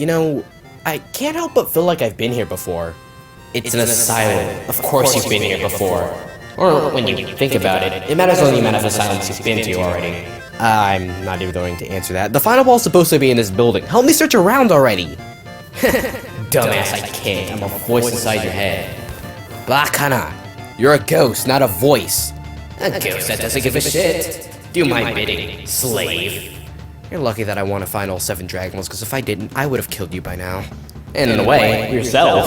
You know, I can't help but feel like I've been here before. It's an asylum. Of course you've been here before. Or when you think about it, it matters only the amount of asylums you've been to already. I'm not even going to answer that. The final ball's supposed to be in this building. Help me search around already! Dumbass, I can't. I'm a voice inside your head. Bakana, you're a ghost, not a voice. A ghost that doesn't give a shit. Do my bidding, slave. You're lucky that I want to find all 7 Dragon Balls, because if I didn't, I would have killed you by now. And in a way, yourself.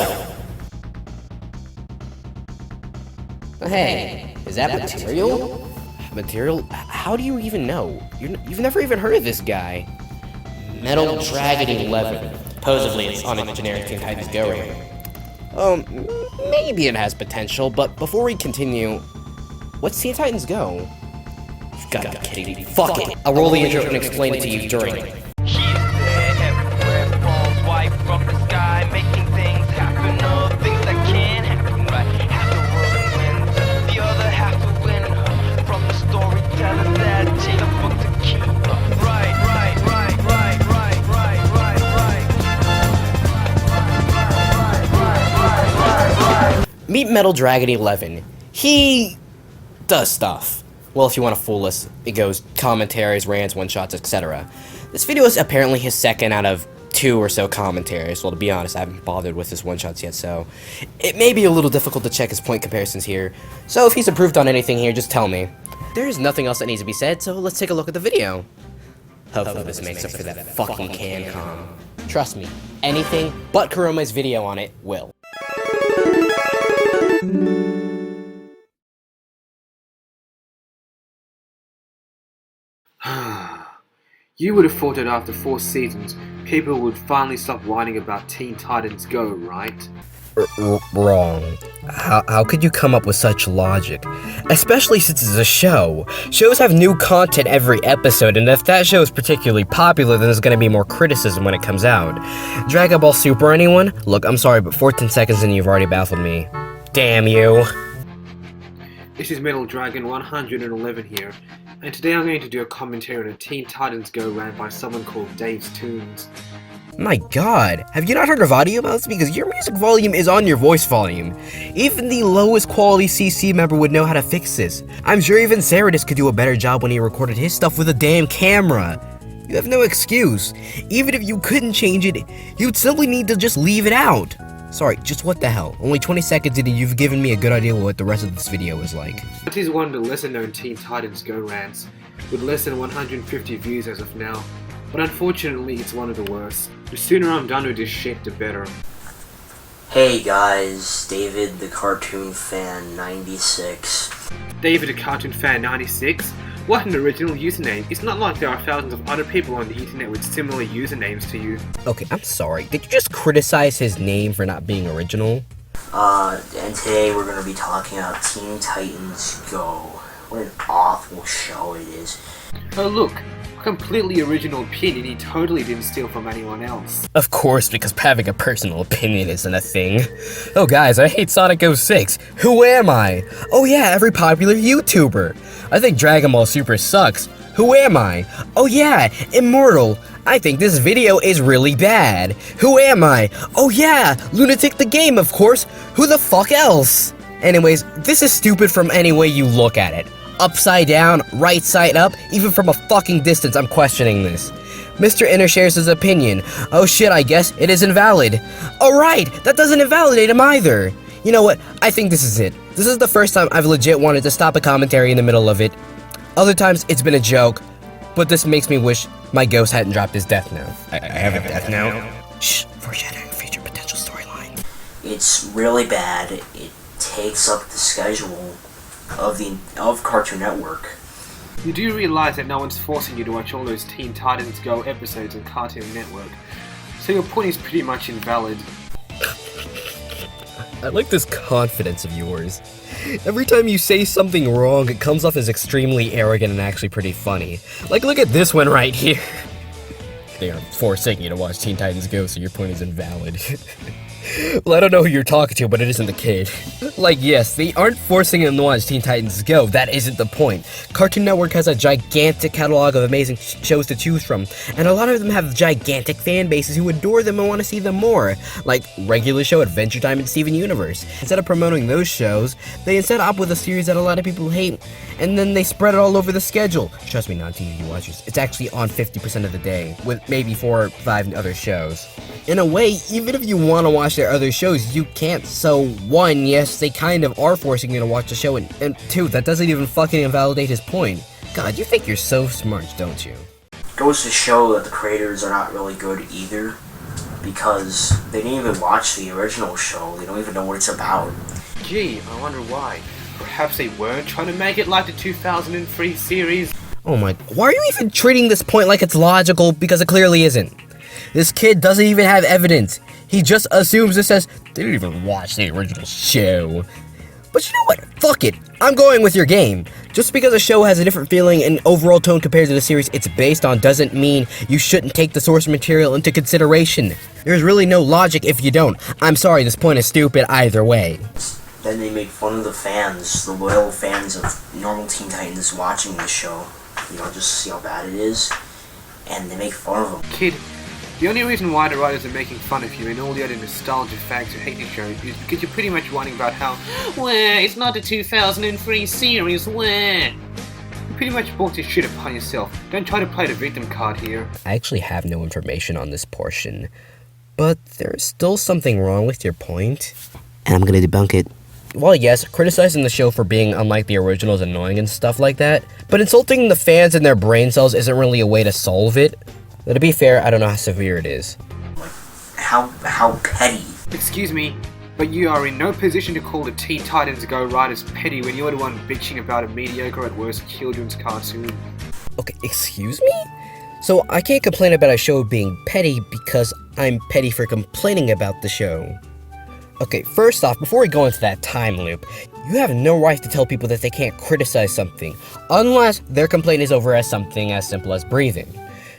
Hey, is that material? Material? How do you even know? You've never even heard of this guy. MetalDragon111. Supposedly it's on a generic Teen Titans Go Rant. Maybe it has potential, but before we continue, what's Teen Titans Go? You've got to be kidding me. Fuck it! I'll roll the intro and explain it to you during it. Meet MetalDragon111. He does stuff. Well, if you want a full list, it goes commentaries, rants, one-shots, etc. This video is apparently his second out of 2 or so commentaries. Well, to be honest, I haven't bothered with his one-shots yet, so it may be a little difficult to check his point comparisons here. So if he's improved on anything here, just tell me. There is nothing else that needs to be said, so let's take a look at the video. Hopefully this makes up for that fucking CanCon. Trust me, anything but Kurome's video on it will. You would have thought that after 4 seasons, people would finally stop whining about Teen Titans Go, right? Wrong. How could you come up with such logic? Especially since it's a show. Shows have new content every episode, and if that show is particularly popular, then there's gonna be more criticism when it comes out. Dragon Ball Super, anyone? Look, I'm sorry, but 14 seconds and you've already baffled me. Damn you. This is MetalDragon111 here, and today I'm going to do a commentary on a Teen Titans Go Rant by someone called Dave's Tunes. My god, have you not heard of audio mouse? Because your music volume is on your voice volume. Even the lowest quality CC member would know how to fix this. I'm sure even Saradis could do a better job when he recorded his stuff with a damn camera. You have no excuse. Even if you couldn't change it, you'd simply need to just leave it out. Sorry, just what the hell? Only 20 seconds in and you've given me a good idea what the rest of this video is like. That is one of the lesser known Teen Titans Go Rants, with less than 150 views as of now, but unfortunately it's one of the worst. The sooner I'm done with this shit, the better. Hey guys, David the Cartoon Fan 96. David the Cartoon Fan 96? What an original username. It's not like there are thousands of other people on the internet with similar usernames to you. Okay, I'm sorry. Did you just criticize his name for not being original? And today we're gonna be talking about Teen Titans Go. What an awful show it is. Oh look, a completely original opinion he totally didn't steal from anyone else. Of course, because having a personal opinion isn't a thing. Oh guys, I hate Sonic 06. Who am I? Oh yeah, every popular YouTuber. I think Dragon Ball Super sucks. Who am I? Oh yeah, Immortal. I think this video is really bad. Who am I? Oh yeah, Lunatic the Game, of course. Who the fuck else? Anyways, this is stupid from any way you look at it. Upside down, right side up, even from a fucking distance I'm questioning this. Mr. Inner shares his opinion. Oh shit, I guess it is invalid. Alright, that doesn't invalidate him either. You know what, I think this is it. This is the first time I've legit wanted to stop a commentary in the middle of it. Other times it's been a joke, but this makes me wish my ghost hadn't dropped his death note. I have a death note. Shh, foreshadowing future potential storyline. It's really bad. It takes up the schedule of Cartoon Network. You do realize that no one's forcing you to watch all those Teen Titans Go episodes on Cartoon Network, so your point is pretty much invalid. I like this confidence of yours. Every time you say something wrong, it comes off as extremely arrogant and actually pretty funny. Like, look at this one right here. They are forcing you to watch Teen Titans Go, so your point is invalid. Well, I don't know who you're talking to, but it isn't the kid. Like, yes, they aren't forcing him to watch Teen Titans Go. That isn't the point. Cartoon Network has a gigantic catalog of amazing shows to choose from, and a lot of them have gigantic fan bases who adore them and want to see them more, like regular show Adventure Time and Steven Universe. Instead of promoting those shows, they instead opt with a series that a lot of people hate, and then they spread it all over the schedule. Trust me, non-TV watchers, it's actually on 50% of the day, with maybe 4 or 5 other shows. In a way, even if you want to watch their other shows, you can't. So 1, yes, they kind of are forcing you to watch the show, and 2, that doesn't even fucking invalidate his point. God, you think you're so smart, don't you? Goes to show that the creators are not really good either, because they didn't even watch the original show. They don't even know what it's about. Gee, I wonder why. Perhaps they weren't trying to make it like the 2003 series? Oh my, why are you even treating this point like it's logical, because it clearly isn't? This kid doesn't even have evidence. He just assumes it says, they didn't even watch the original show. But you know what? Fuck it. I'm going with your game. Just because a show has a different feeling and overall tone compared to the series it's based on doesn't mean you shouldn't take the source material into consideration. There's really no logic if you don't. I'm sorry, this point is stupid either way. Then they make fun of the fans, the loyal fans of normal Teen Titans watching the show. You know, just to see how bad it is. And they make fun of them. Kid, the only reason why the writers are making fun of you and all the other nostalgia fags who hate the show is because you're pretty much whining about how, well, it's not the 2003 series, where? You pretty much brought this shit upon yourself. Don't try to play the victim card here. I actually have no information on this portion, but there's still something wrong with your point, and I'm gonna debunk it. Well, yes, criticizing the show for being unlike the original is annoying and stuff like that, but insulting the fans and their brain cells isn't really a way to solve it. Though to be fair, I don't know how severe it is. Like, how petty. Excuse me, but you are in no position to call the Teen Titans Go writers petty when you're the one bitching about a mediocre at worst children's cartoon. Okay, excuse me? So I can't complain about a show being petty because I'm petty for complaining about the show. Okay, first off, before we go into that time loop, you have no right to tell people that they can't criticize something, unless their complaint is over as something as simple as breathing.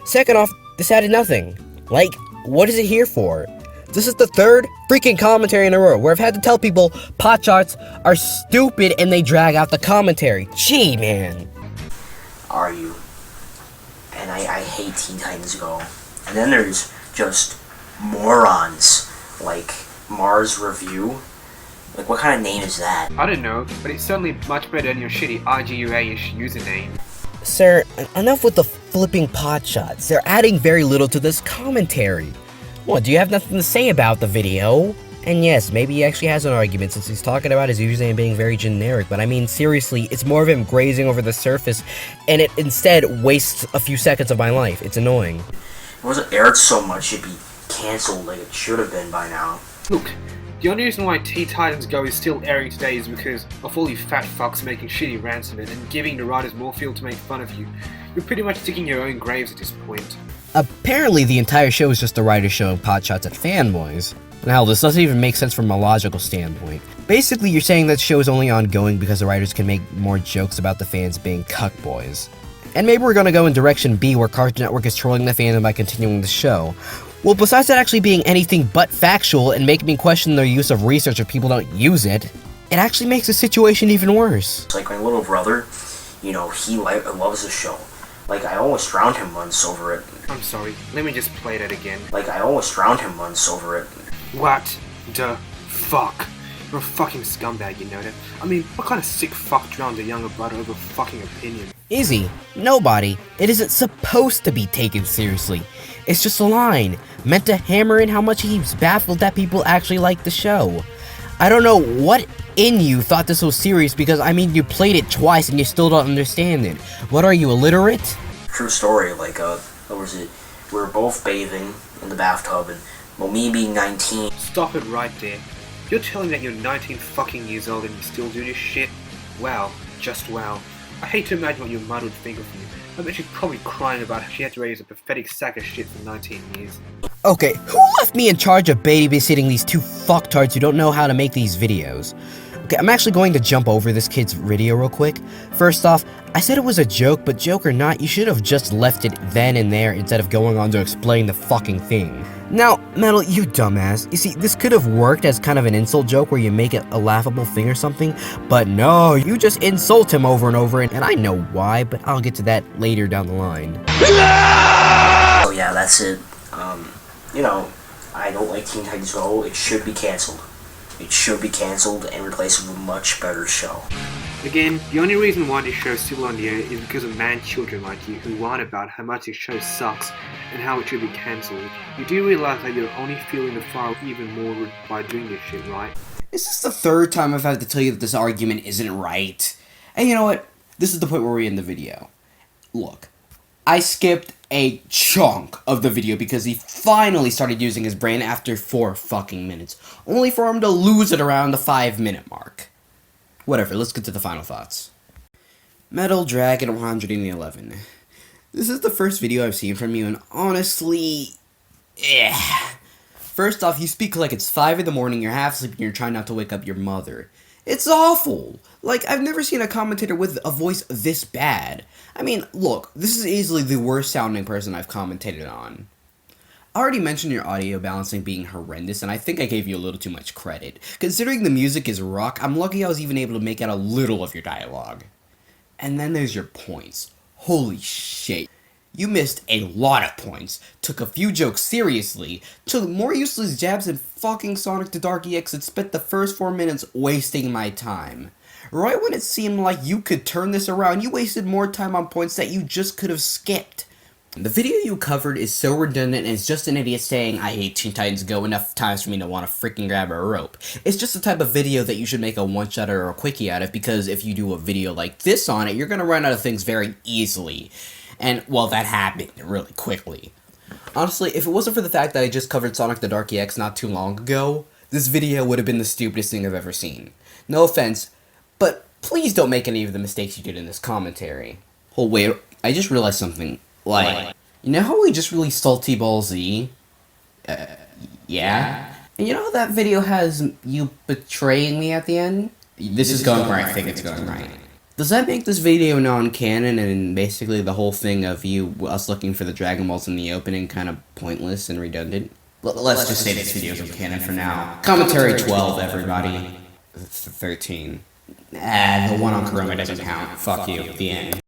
Second off, this added nothing. Like, what is it here for? This is the 3rd freaking commentary in a row where I've had to tell people pot charts are stupid and they drag out the commentary. Gee, man. Are you? And I hate Teen Titans Go. And then there's just morons like Mars Review. Like, what kind of name is that? I don't know, but it's certainly much better than your shitty IGUA-ish username. Sir, enough with the flipping pot shots. They're adding very little to this commentary. What, do you have nothing to say about the video? And yes, maybe he actually has an argument since he's talking about his username being very generic, but I mean, seriously, it's more of him grazing over the surface, and it instead wastes a few seconds of my life. It's annoying. If it wasn't aired so much, it'd be cancelled like it should have been by now. Look, the only reason why Teen Titans Go is still airing today is because of all you fat fucks making shitty rants on it and giving the writers more fuel to make fun of you. You're pretty much digging your own graves at this point. Apparently, the entire show is just the writers showing pot shots at fanboys. And hell, this doesn't even make sense from a logical standpoint. Basically, you're saying that the show is only ongoing because the writers can make more jokes about the fans being cuckboys. And maybe we're gonna go in direction B where Cartoon Network is trolling the fandom by continuing the show. Well, besides that actually being anything but factual and making me question their use of research if people don't use it, it actually makes the situation even worse. It's like my little brother, you know, he loves the show. Like, I almost drowned him once over it. I'm sorry, let me just play that again. Like, I almost drowned him once over it. What the fuck? You're a fucking scumbag, you know that? I mean, what kind of sick fuck drowned a younger brother over fucking opinion? Izzy, nobody. It isn't supposed to be taken seriously. It's just a line, meant to hammer in how much he's baffled that people actually like the show. I don't know what in you thought this was serious because, I mean, you played it twice and you still don't understand it. What are you, illiterate? True story, like, what was it? We were both bathing in the bathtub, and, well, me being 19... Stop it right there. You're telling me that you're 19 fucking years old and you still do this shit? Wow, just wow. I hate to imagine what your mother would think of you. I bet she's probably crying about how she had to raise a pathetic sack of shit for 19 years. Okay, who left me in charge of babysitting these two fucktards who don't know how to make these videos? Okay, I'm actually going to jump over this kid's video real quick. First off, I said it was a joke, but joke or not, you should have just left it then and there instead of going on to explain the fucking thing. Now, Metal, you dumbass. You see, this could have worked as kind of an insult joke where you make it a laughable thing or something, but no, you just insult him over and over, and I know why, but I'll get to that later down the line. Oh yeah, that's it. You know, I don't like Teen Titans Go. It should be canceled. It should be cancelled and replaced with a much better show. Again, the only reason why this show is still on the air is because of man-children like you who whine about how much this show sucks and how it should be cancelled. You do realize that you're only fueling the fire even more by doing this shit, right? This is the third time I've had to tell you that this argument isn't right. And you know what? This is the point where we end the video. Look, I skipped a chunk of the video because he finally started using his brain after 4 fucking minutes, only for him to lose it around the 5-minute mark. Whatever, let's get to the final thoughts. MetalDragon111. This is the first video I've seen from you, and honestly, First off, you speak like it's 5 in the morning, you're half asleep, and you're trying not to wake up your mother. It's awful! Like, I've never seen a commentator with a voice this bad. I mean, look, this is easily the worst sounding person I've commentated on. I already mentioned your audio balancing being horrendous, and I think I gave you a little too much credit. Considering the music is rock, I'm lucky I was even able to make out a little of your dialogue. And then there's your points. Holy shit. You missed a lot of points, took a few jokes seriously, took more useless jabs than fucking Sonic the Dark EX, and spent the first 4 minutes wasting my time. Right when it seemed like you could turn this around, you wasted more time on points that you just could have skipped. The video you covered is so redundant and it's just an idiot saying, I hate Teen Titans Go enough times for me to want to freaking grab a rope. It's just the type of video that you should make a one-shot or a quickie out of, because if you do a video like this on it, you're gonna run out of things very easily. And, well, that happened really quickly. Honestly, if it wasn't for the fact that I just covered Sonic the Dark EX not too long ago, this video would have been the stupidest thing I've ever seen. No offense, but please don't make any of the mistakes you did in this commentary. Oh wait, I just realized something. Like, you know how we just released Salty Ball Z? Yeah? And you know how that video has you betraying me at the end? This is going right, I think it's going right. Does that make this video non-canon and basically the whole thing of us looking for the Dragon Balls in the opening kind of pointless and redundant? Let's just say this video's canon for now. Commentary 12, everybody. 13. The one on Kurama doesn't count. Fuck you. The end.